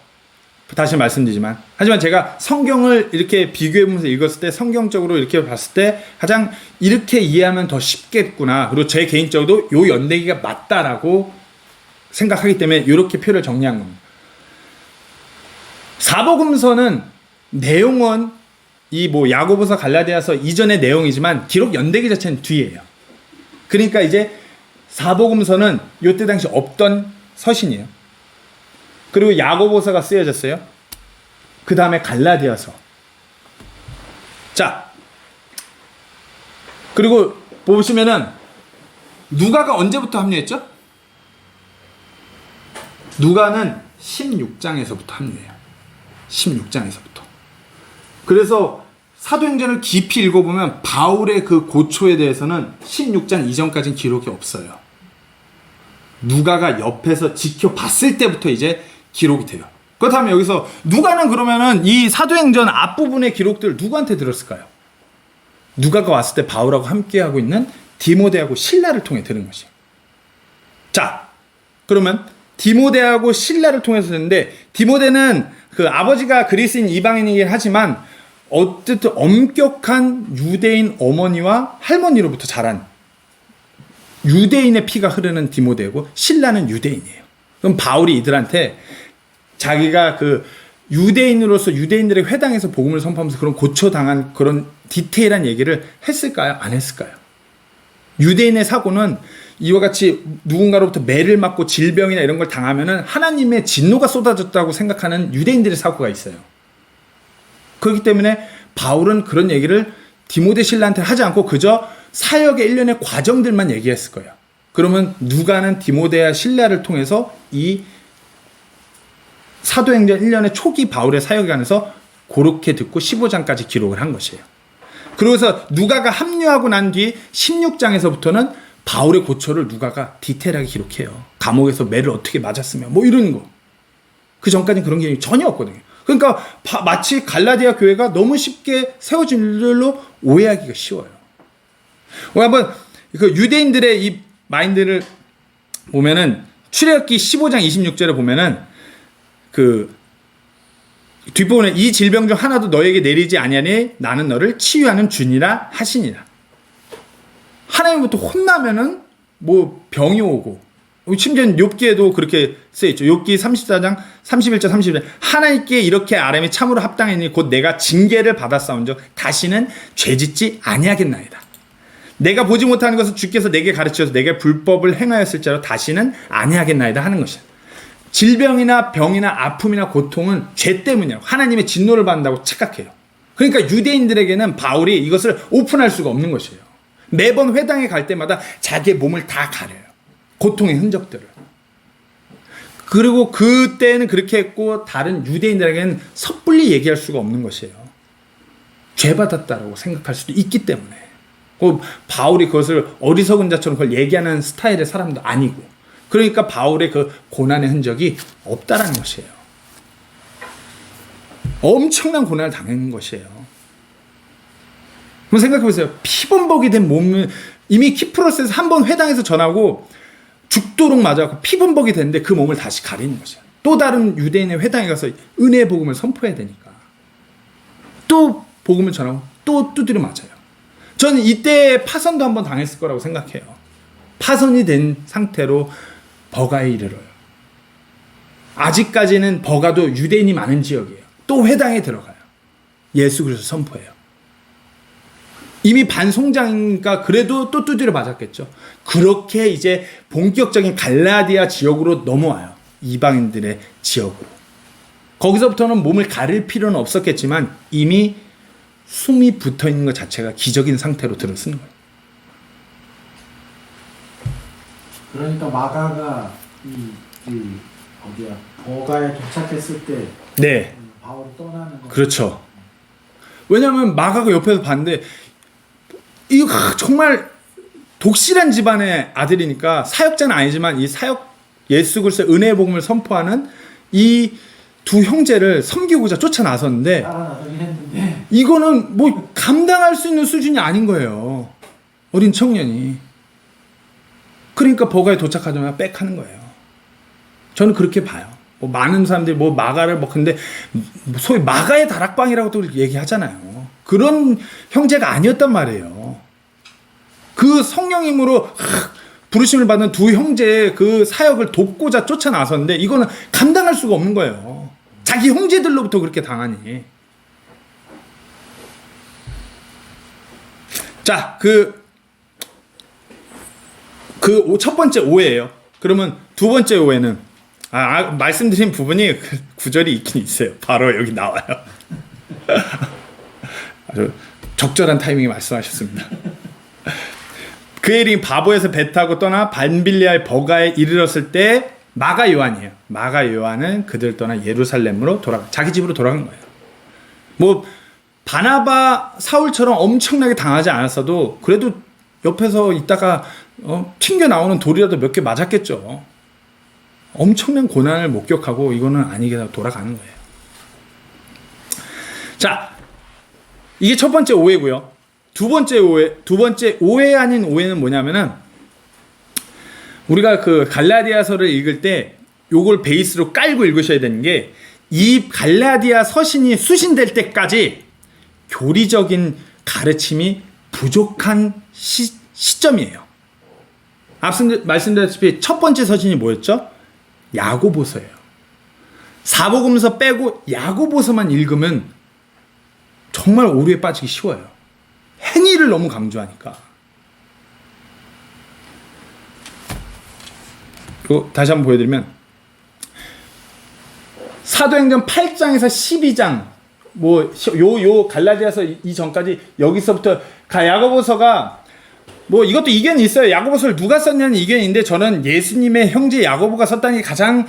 다시 말씀드리지만. 하지만 제가 성경을 이렇게 비교해보면서 읽었을 때, 성경적으로 이렇게 봤을 때 가장 이렇게 이해하면 더 쉽겠구나. 그리고 제 개인적으로도 요 연대기가 맞다라고 생각하기 때문에 이렇게 표를 정리한 겁니다. 사복음서는 내용은 이 뭐 야고보서, 갈라디아서 이전의 내용이지만 기록 연대기 자체는 뒤에요. 그러니까 이제 사복음서는 요때 당시 없던 서신이에요. 그리고 야고보서가 쓰여졌어요. 그 다음에 갈라디아서. 자, 그리고 보시면은 누가가 언제부터 합류했죠? 누가는 16장에서부터 합류해요. 16장에서부터. 그래서 사도행전을 깊이 읽어보면 바울의 그 고초에 대해서는 16장 이전까지는 기록이 없어요. 누가가 옆에서 지켜봤을 때부터 이제 기록이 돼요. 그렇다면 여기서 누가는 그러면은 이 사도행전 앞부분의 기록들을 누구한테 들었을까요? 누가가 왔을 때 바울하고 함께하고 있는 디모데하고 실라를 통해 들은 것이에요. 자, 그러면 디모데하고 실라를 통해서 듣는데, 디모데는 그 아버지가 그리스인 이방인이긴 하지만 어쨌든 엄격한 유대인 어머니와 할머니로부터 자란 유대인의 피가 흐르는 디모데고, 실라는 유대인이에요. 그럼 바울이 이들한테 자기가 그 유대인으로서 유대인들의 회당에서 복음을 선포하면서 그런 고초당한 그런 디테일한 얘기를 했을까요? 안 했을까요? 유대인의 사고는 이와 같이 누군가로부터 매를 맞고 질병이나 이런 걸 당하면은 하나님의 진노가 쏟아졌다고 생각하는 유대인들의 사고가 있어요. 그렇기 때문에 바울은 그런 얘기를 디모데 신라한테 하지 않고 그저 사역의 일련의 과정들만 얘기했을 거예요. 그러면 누가는 디모데와 신라를 통해서 이 사도행전 1년의 초기 바울의 사역에 관해서 그렇게 듣고 15장까지 기록을 한 것이에요. 그러고서 누가가 합류하고 난 뒤 16장에서부터는 바울의 고초를 누가가 디테일하게 기록해요. 감옥에서 매를 어떻게 맞았으며 뭐 이런 거. 그 전까지는 그런 게 전혀 없거든요. 그러니까 마치 갈라디아 교회가 너무 쉽게 세워진 일들로 오해하기가 쉬워요. 한번 그 유대인들의 이 마인드를 보면은 출애굽기 15장 26절에 보면은 그 뒷부분에 이 질병 중 하나도 너에게 내리지 아니하니 나는 너를 치유하는 주니라 하시니라. 하나님부터 혼나면은 뭐 병이 오고, 심지어 욥기에도 그렇게 쓰여있죠. 욥기 34장 31절 31절 하나님께 이렇게 아뢰미 참으로 합당하니 곧 내가 징계를 받았사온즉 다시는 죄짓지 아니하겠나이다. 내가 보지 못하는 것을 주께서 내게 가르쳐서 내게 불법을 행하였을지라도 다시는 아니하겠나이다 하는 것이야. 질병이나 병이나 아픔이나 고통은 죄 때문이에요. 하나님의 진노를 받는다고 착각해요. 그러니까 유대인들에게는 바울이 이것을 오픈할 수가 없는 것이에요. 매번 회당에 갈 때마다 자기의 몸을 다 가려요. 고통의 흔적들을. 그리고 그때는 그렇게 했고 다른 유대인들에게는 섣불리 얘기할 수가 없는 것이에요. 죄받았다라고 생각할 수도 있기 때문에. 바울이 그것을 어리석은 자처럼 그걸 얘기하는 스타일의 사람도 아니고, 그러니까 바울의 그 고난의 흔적이 없다라는 것이에요. 엄청난 고난을 당하는 것이에요. 한번 생각해보세요. 피범벅이 된 몸을 이미 키프로스에서 한번 회당에서 전하고 죽도록 맞아갖고 피범벅이 됐는데 그 몸을 다시 가리는 것이에요. 또 다른 유대인의 회당에 가서 은혜의 복음을 선포해야 되니까 또 복음을 전하고 또 두드려 맞아요. 저는 이때 파선도 한번 당했을 거라고 생각해요. 파선이 된 상태로 버가에 이르러요. 아직까지는 버가도 유대인이 많은 지역이에요. 또 회당에 들어가요. 예수 그리스도 선포해요. 이미 반송장이니까 그래도 또 두드려 맞았겠죠. 그렇게 이제 본격적인 갈라디아 지역으로 넘어와요. 이방인들의 지역으로. 거기서부터는 몸을 가릴 필요는 없었겠지만 이미 숨이 붙어있는 것 자체가 기적인 상태로 들어서는 거예요. 그러니까 마가가 어디야 버가에 도착했을 때 네, 바울이 떠나는 거. 그렇죠. 왜냐하면 마가가 옆에서 봤는데 이거 정말 독실한 집안의 아들이니까 사역자는 아니지만 이 사역 예수 그리스도의 은혜의 복음을 선포하는 이 두 형제를 섬기고자 쫓아 나섰는데 따라 나서긴 했는데 이거는 뭐 감당할 수 있는 수준이 아닌 거예요. 어린 청년이. 그러니까 버가에 도착하자마자 빽하는 거예요. 저는 그렇게 봐요. 뭐 많은 사람들이 뭐 마가를 뭐 근데 소위 마가의 다락방이라고도 얘기하잖아요. 그런 형제가 아니었단 말이에요. 그 성령님으로 부르심을 받은 두 형제의 그 사역을 돕고자 쫓아 나섰는데 이거는 감당할 수가 없는 거예요. 자기 형제들로부터 그렇게 당하니. 자, 그 첫 번째 오해예요. 그러면 두 번째 오해는 말씀드린 부분이 그 구절이 있긴 있어요. 바로 여기 나와요. 아주 적절한 타이밍에 말씀하셨습니다. 그의 이름이 바보에서 배 타고 떠나 반빌리아의 버가에 이르렀을 때 마가 요한이에요. 마가 요한은 그들 떠나 예루살렘으로 자기 집으로 돌아간 거예요. 뭐 바나바 사울처럼 엄청나게 당하지 않았어도 그래도 옆에서 있다가 튕겨 나오는 돌이라도 몇 개 맞았겠죠. 엄청난 고난을 목격하고 이거는 아니게 돌아가는 거예요. 자, 이게 첫 번째 오해고요. 두 번째 오해 아닌 오해는 뭐냐면은 우리가 그 갈라디아서를 읽을 때 요걸 베이스로 깔고 읽으셔야 되는 게 이 갈라디아 서신이 수신될 때까지 교리적인 가르침이 부족한 시점이에요. 앞서 말씀드렸다시피 첫 번째 서신이 뭐였죠? 야고보서예요. 사복음서 빼고 야고보서만 읽으면 정말 오류에 빠지기 쉬워요. 행위를 너무 강조하니까. 그리고 다시 한번 보여드리면 사도행전 8장에서 12장 요 갈라디아서 이전까지 여기서부터 야고보서가 뭐 이것도 이견이 있어요. 야고보서를 누가 썼냐는 이견이 있는데 저는 예수님의 형제 야고보가 썼다는 게 가장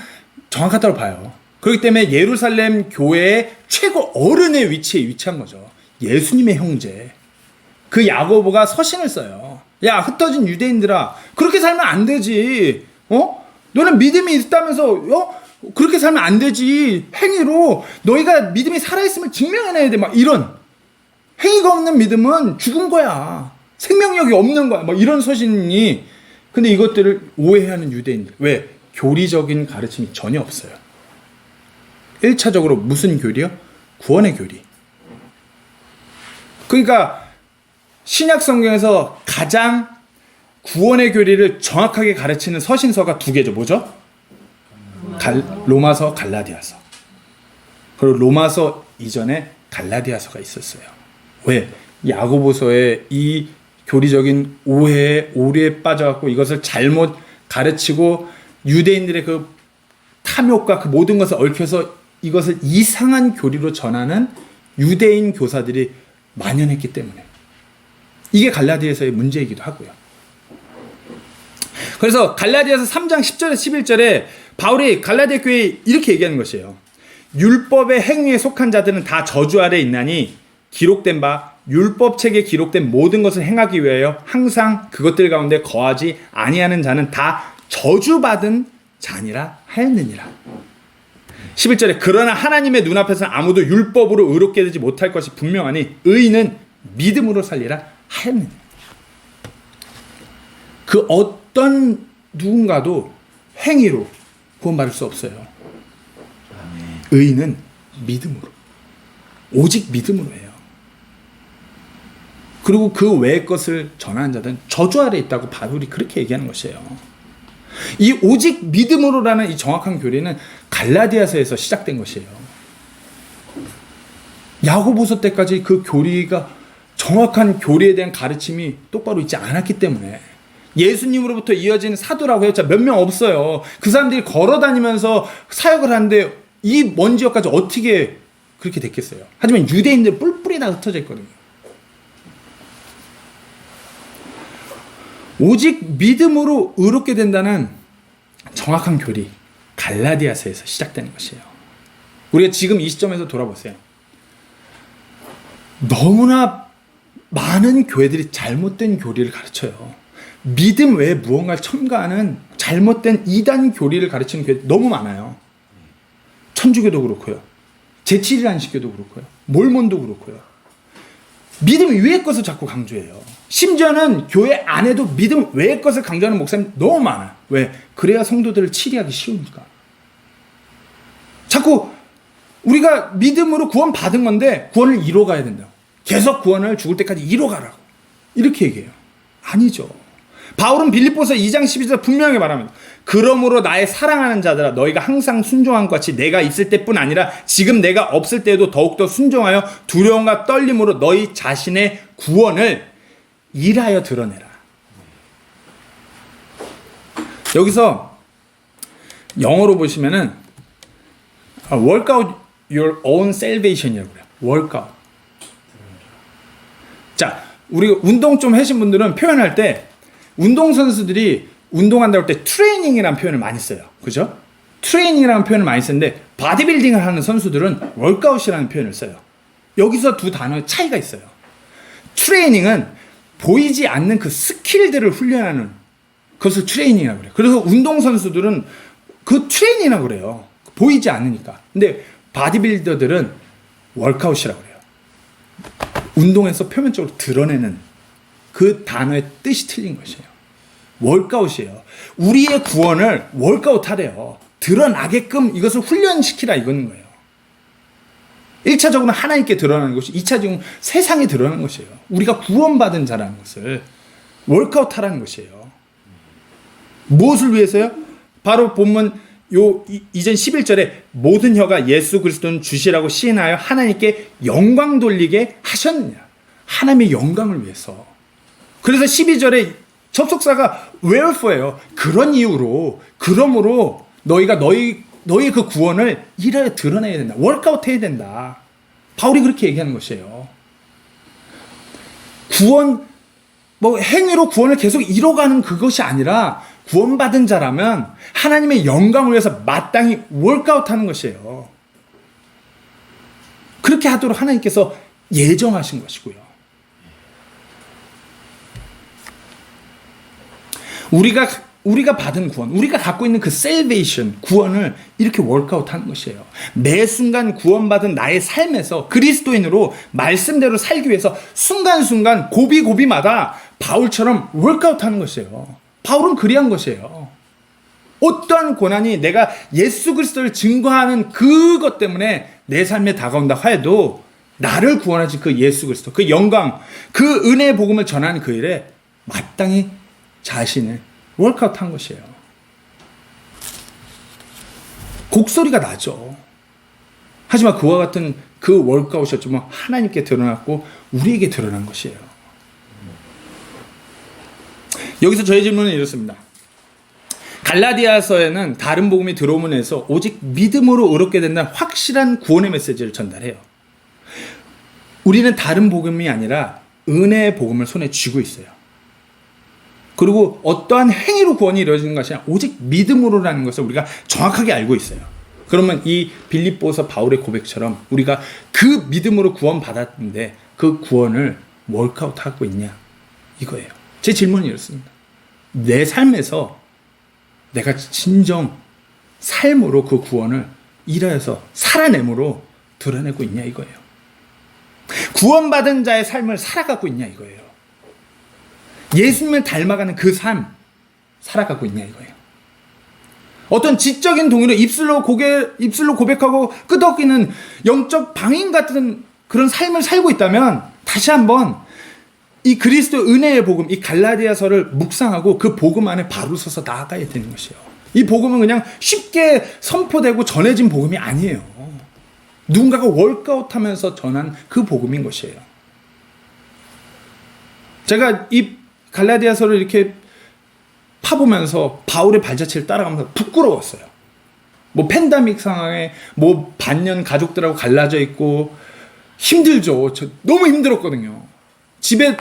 정확하다고 봐요. 그렇기 때문에 예루살렘 교회의 최고 어른의 위치에 위치한 거죠. 예수님의 형제. 그 야고보가 서신을 써요. 야, 흩어진 유대인들아, 그렇게 살면 안 되지. 너는 믿음이 있다면서 그렇게 살면 안 되지. 행위로 너희가 믿음이 살아있음을 증명해내야 돼. 막 이런 행위가 없는 믿음은 죽은 거야. 생명력이 없는 거야. 막 이런 서신이. 근데 이것들을 오해하는 유대인들. 왜? 교리적인 가르침이 전혀 없어요. 1차적으로 무슨 교리요? 구원의 교리. 그러니까 신약 성경에서 가장 구원의 교리를 정확하게 가르치는 서신서가 두 개죠. 뭐죠? 로마서, 갈라디아서. 그리고 로마서 이전에 갈라디아서가 있었어요. 왜? 야고보서의 이 교리적인 오류에 빠져갖고 이것을 잘못 가르치고 유대인들의 그 탐욕과 그 모든 것을 얽혀서 이것을 이상한 교리로 전하는 유대인 교사들이 만연했기 때문에 이게 갈라디아서의 문제이기도 하고요. 그래서 갈라디아서 3장 10절에서 11절에 바울이 갈라디아 교회에 이렇게 얘기하는 것이에요. 율법의 행위에 속한 자들은 다 저주 아래 있나니 기록된 바 율법책에 기록된 모든 것을 행하기 위하여 항상 그것들 가운데 거하지 아니하는 자는 다 저주받은 자니라 하였느니라. 11절에 그러나 하나님의 눈앞에서는 아무도 율법으로 의롭게 되지 못할 것이 분명하니 의인은 믿음으로 살리라 하였느니라. 그 어떤 누군가도 행위로 구원받을 수 없어요. 의인은 믿음으로, 오직 믿음으로 해요. 그리고 그 외의 것을 전하는 자들은 저주 아래 있다고 바울이 그렇게 얘기하는 것이에요. 이 오직 믿음으로라는 이 정확한 교리는 갈라디아서에서 시작된 것이에요. 야고보서 때까지 그 교리가 정확한 교리에 대한 가르침이 똑바로 있지 않았기 때문에 예수님으로부터 이어진 사도라고 해봤자 몇 명 없어요. 그 사람들이 걸어다니면서 사역을 하는데 이 먼 지역까지 어떻게 그렇게 됐겠어요. 하지만 유대인들 뿔뿔이 다 흩어져 있거든요. 오직 믿음으로 의롭게 된다는 정확한 교리, 갈라디아서에서 시작되는 것이에요. 우리가 지금 이 시점에서 돌아보세요. 너무나 많은 교회들이 잘못된 교리를 가르쳐요. 믿음 외에 무언가를 첨가하는 잘못된 이단 교리를 가르치는 교회 너무 많아요. 천주교도 그렇고요. 제7일 안식교도 그렇고요. 몰몬도 그렇고요. 믿음 위의 것을 자꾸 강조해요. 심지어는 교회 안에도 믿음 외의 것을 강조하는 목사님 너무 많아요. 왜? 그래야 성도들을 치리하기 쉬우니까. 자꾸 우리가 믿음으로 구원 받은 건데 구원을 이뤄가야 된다고. 계속 구원을 죽을 때까지 이뤄가라고. 이렇게 얘기해요. 아니죠. 바울은 빌립보서 2장 12절에 분명하게 말합니다. 그러므로 나의 사랑하는 자들아 너희가 항상 순종한 것 같이 내가 있을 때뿐 아니라 지금 내가 없을 때에도 더욱더 순종하여 두려움과 떨림으로 너희 자신의 구원을 일하여 드러내라. 여기서 영어로 보시면은 work out your own salvation이라고 그래요. work out. 자, 우리 운동 좀 하신 분들은 표현할 때 운동선수들이 운동한다고 할 때 트레이닝이라는 표현을 많이 써요. 그죠? 트레이닝이라는 표현을 많이 쓰는데 바디빌딩을 하는 선수들은 월크아웃이라는 표현을 써요. 여기서 두 단어의 차이가 있어요. 트레이닝은 보이지 않는 그 스킬들을 훈련하는 그것을 트레이닝이라고 그래요. 그래서 운동선수들은 그 트레이닝이라고 그래요. 보이지 않으니까. 근데 바디빌더들은 월크아웃이라고 그래요. 운동에서 표면적으로 드러내는 그 단어의 뜻이 틀린 것이에요. 월크아웃이에요. 우리의 구원을 월크아웃 하래요. 드러나게끔 이것을 훈련시키라 이거는 거예요. 1차적으로는 하나님께 드러나는 것이 2차적으로는 세상에 드러나는 것이에요. 우리가 구원받은 자라는 것을 월크아웃 하라는 것이에요. 무엇을 위해서요? 바로 본문 이전 11절에 모든 혀가 예수 그리스도는 주시라고 시인하여 하나님께 영광 돌리게 하셨느냐. 하나님의 영광을 위해서. 그래서 12절에 접속사가 wherefore예요. 그런 이유로, 그러므로 너희가 너희의 그 구원을 일하여 드러내야 된다. 월크아웃 해야 된다. 바울이 그렇게 얘기하는 것이에요. 구원, 행위로 구원을 계속 이뤄가는 그것이 아니라 구원받은 자라면 하나님의 영광을 위해서 마땅히 월크아웃 하는 것이에요. 그렇게 하도록 하나님께서 예정하신 것이고요. 우리가 받은 구원, 우리가 갖고 있는 그 salvation, 구원을 이렇게 월크아웃 하는 것이에요. 매 순간 구원받은 나의 삶에서 그리스도인으로 말씀대로 살기 위해서 순간순간 고비고비마다 바울처럼 월크아웃 하는 것이에요. 바울은 그리한 것이에요. 어떠한 고난이 내가 예수 그리스도를 증거하는 그것 때문에 내 삶에 다가온다 하여도 나를 구원하신 그 예수 그리스도, 그 영광, 그 은혜의 복음을 전하는 그 일에 마땅히 자신을 월크아웃 한 것이에요. 곡소리가 나죠. 하지만 그와 같은 그 월크아웃이었지만 하나님께 드러났고 우리에게 드러난 것이에요. 여기서 저의 질문은 이렇습니다. 갈라디아서에는 다른 복음이 들어옴으로 해서 오직 믿음으로 의롭게 된다는 확실한 구원의 메시지를 전달해요. 우리는 다른 복음이 아니라 은혜의 복음을 손에 쥐고 있어요. 그리고 어떠한 행위로 구원이 이루어지는 것이 아니라 오직 믿음으로라는 것을 우리가 정확하게 알고 있어요. 그러면 이 빌립보서 바울의 고백처럼 우리가 그 믿음으로 구원받았는데 그 구원을 월크아웃하고 있냐? 이거예요. 제 질문이 이렇습니다. 내 삶에서 내가 진정 삶으로 그 구원을 일하여서 살아내므로 드러내고 있냐 이거예요. 구원받은 자의 삶을 살아가고 있냐 이거예요. 예수님을 닮아가는 그 삶 살아가고 있냐 이거예요. 어떤 지적인 동의로 입술로 고백하고 끄덕이는 영적 방인 같은 그런 삶을 살고 있다면 다시 한번 이 그리스도 은혜의 복음, 이 갈라디아서를 묵상하고 그 복음 안에 바로 서서 나아가야 되는 것이에요. 이 복음은 그냥 쉽게 선포되고 전해진 복음이 아니에요. 누군가가 월크아웃하면서 전한 그 복음인 것이에요. 제가 이 갈라디아서를 이렇게 파보면서 바울의 발자취를 따라가면서 부끄러웠어요. 팬데믹 상황에 반년 가족들하고 갈라져 있고 힘들죠. 저 너무 힘들었거든요. 집에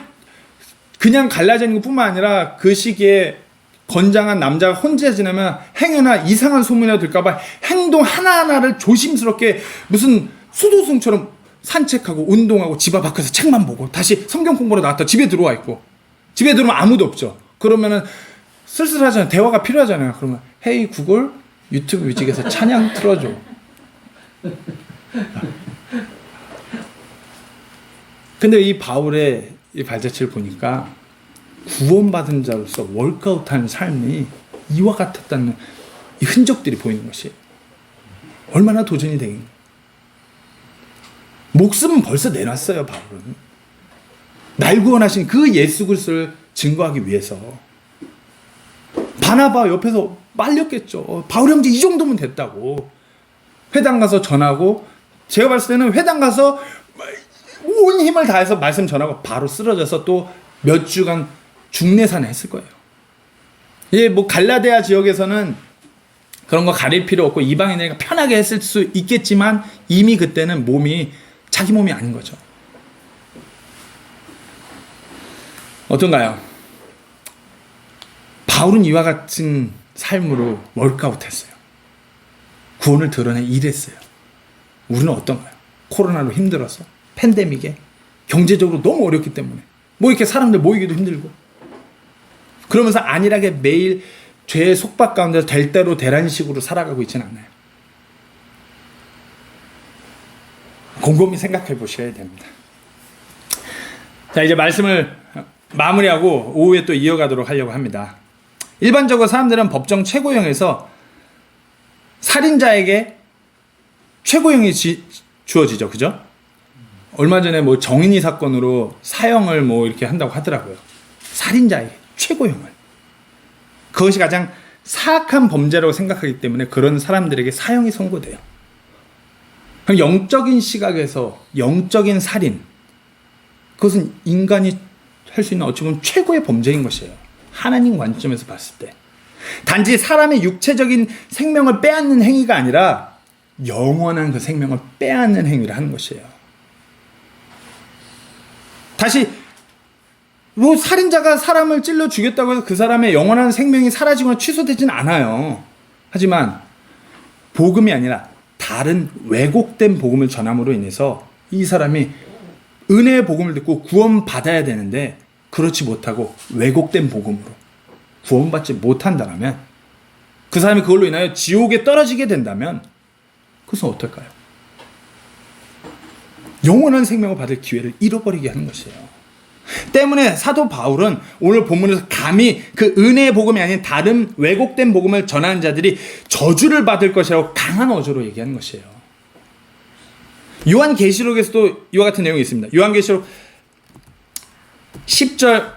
그냥 갈라져 있는 것뿐만 아니라 그 시기에 건장한 남자가 혼자 지내면 행여나 이상한 소문이 들까봐 행동 하나하나를 조심스럽게 무슨 수도승처럼 산책하고 운동하고 집 앞 밖에서 책만 보고 다시 성경 공부로 나왔다 집에 들어와 있고 집에 들어오면 아무도 없죠. 그러면은 쓸쓸하잖아요. 대화가 필요하잖아요. 그러면 헤이 구글 유튜브 뮤직에서 찬양 틀어줘. 근데 이 바울의 이 발자취를 보니까 구원받은 자로서 월크아웃하는 삶이 이와 같았다는 이 흔적들이 보이는 것이에요. 얼마나 도전이 되겠냐. 목숨은 벌써 내놨어요. 바울은 날 구원하신 그 예수 그리스도를 증거하기 위해서. 바나바 옆에서 말렸겠죠. 바울 형제 이 정도면 됐다고. 회당 가서 전하고, 제가 봤을 때는 회당 가서 온 힘을 다해서 말씀 전하고 바로 쓰러져서 또 몇 주간 중내산에 했을 거예요. 예, 뭐 갈라디아 지역에서는 그런 거 가릴 필요 없고 이방인에게 편하게 했을 수 있겠지만 이미 그때는 몸이 자기 몸이 아닌 거죠. 어떤가요? 바울은 이와 같은 삶으로 월크아웃 했어요. 구원을 드러내 일했어요. 우리는 어떤가요? 코로나로 힘들어서, 팬데믹에, 경제적으로 너무 어렵기 때문에 뭐 이렇게 사람들 모이기도 힘들고, 그러면서 안일하게 매일 죄의 속박 가운데서 될 대로 되라는 식으로 살아가고 있지는 않아요. 곰곰이 생각해 보셔야 됩니다. 자, 이제 말씀을 마무리하고 오후에 또 이어가도록 하려고 합니다. 일반적으로 사람들은 법정 최고형에서 살인자에게 최고형이 주어지죠. 그죠? 얼마 전에 뭐 정인이 사건으로 사형을 뭐 이렇게 한다고 하더라고요. 살인자에게 최고형을. 그것이 가장 사악한 범죄라고 생각하기 때문에 그런 사람들에게 사형이 선고돼요. 그럼 영적인 시각에서 영적인 살인, 그것은 인간이 할 수 있는 어찌 보면 최고의 범죄인 것이에요. 하나님 관점에서 봤을 때. 단지 사람의 육체적인 생명을 빼앗는 행위가 아니라 영원한 그 생명을 빼앗는 행위를 하는 것이에요. 다시 뭐 살인자가 사람을 찔러 죽였다고 해서 그 사람의 영원한 생명이 사라지거나 취소되진 않아요. 하지만 복음이 아니라 다른 왜곡된 복음을 전함으로 인해서 이 사람이 은혜의 복음을 듣고 구원받아야 되는데 그렇지 못하고 왜곡된 복음으로 구원받지 못한다면, 그 사람이 그걸로 인하여 지옥에 떨어지게 된다면 그것은 어떨까요? 영원한 생명을 받을 기회를 잃어버리게 하는 것이에요. 때문에 사도 바울은 오늘 본문에서 감히 그 은혜의 복음이 아닌 다른 왜곡된 복음을 전하는 자들이 저주를 받을 것이라고 강한 어조로 얘기하는 것이에요. 요한계시록에서도 이와 같은 내용이 있습니다. 요한계시록 10장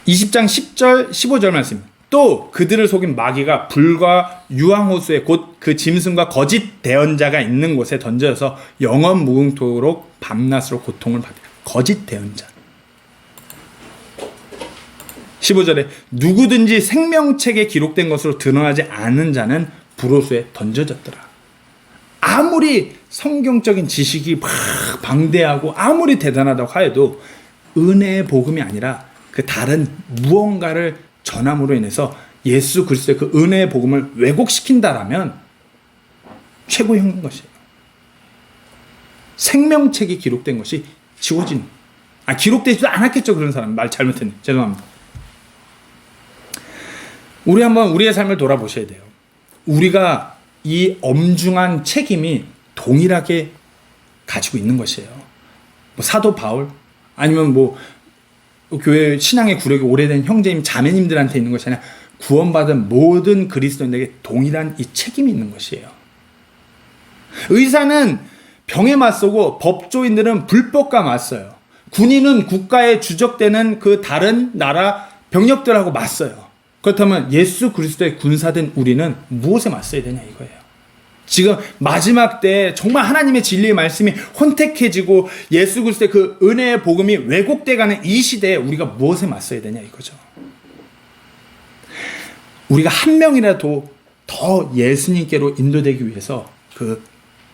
10절 15절 말씀. 또 그들을 속인 마귀가 불과 유황호수에 곧 그 짐승과 거짓 대언자가 있는 곳에 던져서 영원 무궁토록 밤낮으로 고통을 받으라. 거짓 대언자. 15절에 누구든지 생명책에 기록된 것으로 드러나지 않은 자는 불호수에 던져졌더라. 아무리 성경적인 지식이 막 방대하고 아무리 대단하다고 하여도 은혜의 복음이 아니라 그 다른 무언가를 전함으로 인해서 예수 그리스도의 그 은혜의 복음을 왜곡시킨다라면 최고형인 것이에요. 생명책이 기록된 것이 지워진, 기록되지도 않았겠죠. 그런 사람 말 잘못했네. 죄송합니다. 우리 한번 우리의 삶을 돌아보셔야 돼요. 우리가 이 엄중한 책임이 동일하게 가지고 있는 것이에요. 뭐 사도 바울 아니면 뭐 교회 신앙의 구력이 오래된 형제님 자매님들한테 있는 것이 아니라 구원받은 모든 그리스도인에게 동일한 이 책임이 있는 것이에요. 의사는 병에 맞서고 법조인들은 불법과 맞서요. 군인은 국가에 주적되는 그 다른 나라 병력들하고 맞서요. 그렇다면 예수 그리스도의 군사된 우리는 무엇에 맞서야 되냐 이거예요. 지금 마지막 때 정말 하나님의 진리의 말씀이 혼택해지고 예수 그리스도의 그 은혜의 복음이 왜곡돼가는 이 시대에 우리가 무엇에 맞서야 되냐 이거죠. 우리가 한 명이라도 더 예수님께로 인도되기 위해서 그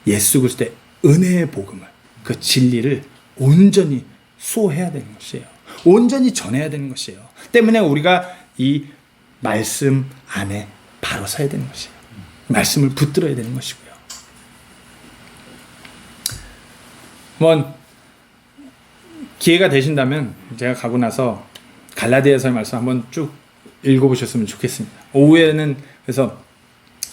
예수 그리스도의 은혜의 복음을, 그 진리를 온전히 수호해야 되는 것이에요. 온전히 전해야 되는 것이에요. 때문에 우리가 이 말씀 안에 바로 서야 되는 것이에요. 말씀을 붙들어야 되는 것이고요. 한번 기회가 되신다면 제가 가고 나서 갈라디아서의 말씀 한번 쭉 읽어보셨으면 좋겠습니다. 오후에는 그래서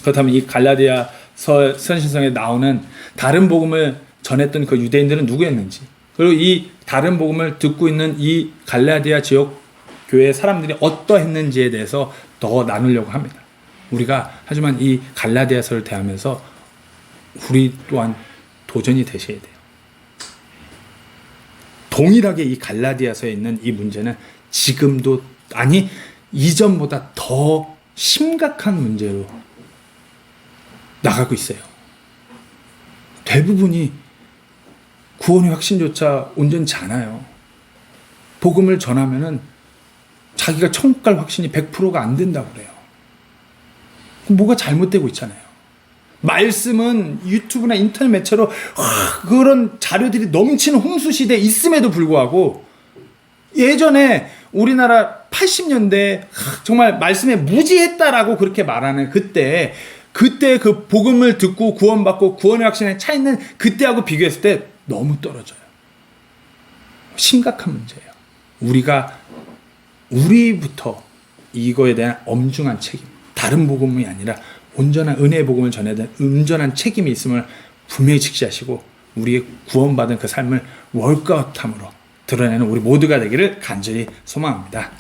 그렇다면 이 갈라디아서 선신성에 나오는 다른 복음을 전했던 그 유대인들은 누구였는지, 그리고 이 다른 복음을 듣고 있는 이 갈라디아 지역 교회 사람들이 어떠했는지에 대해서 더 나누려고 합니다. 우리가 하지만 이 갈라디아서를 대하면서 우리 또한 도전이 되셔야 돼요. 동일하게 이 갈라디아서에 있는 이 문제는 지금도 아니 이전보다 더 심각한 문제로 나가고 있어요. 대부분이 구원의 확신조차 온전치 않아요. 복음을 전하면은 자기가 천국 갈 확신이 100%가 안 된다고 그래요. 뭐가 잘못되고 있잖아요. 말씀은 유튜브나 인터넷 매체로 그런 자료들이 넘치는 홍수시대에 있음에도 불구하고 예전에 우리나라 80년대 정말 말씀에 무지했다라고 그렇게 말하는 그때 그 복음을 듣고 구원받고 구원의 확신에 차 있는 그때하고 비교했을 때 너무 떨어져요. 심각한 문제예요. 우리부터 이거에 대한 엄중한 책임, 다른 복음이 아니라 온전한 은혜의 복음을 전해야 되는 온전한 책임이 있음을 분명히 직시하시고 우리의 구원받은 그 삶을 월가웃함으로 드러내는 우리 모두가 되기를 간절히 소망합니다.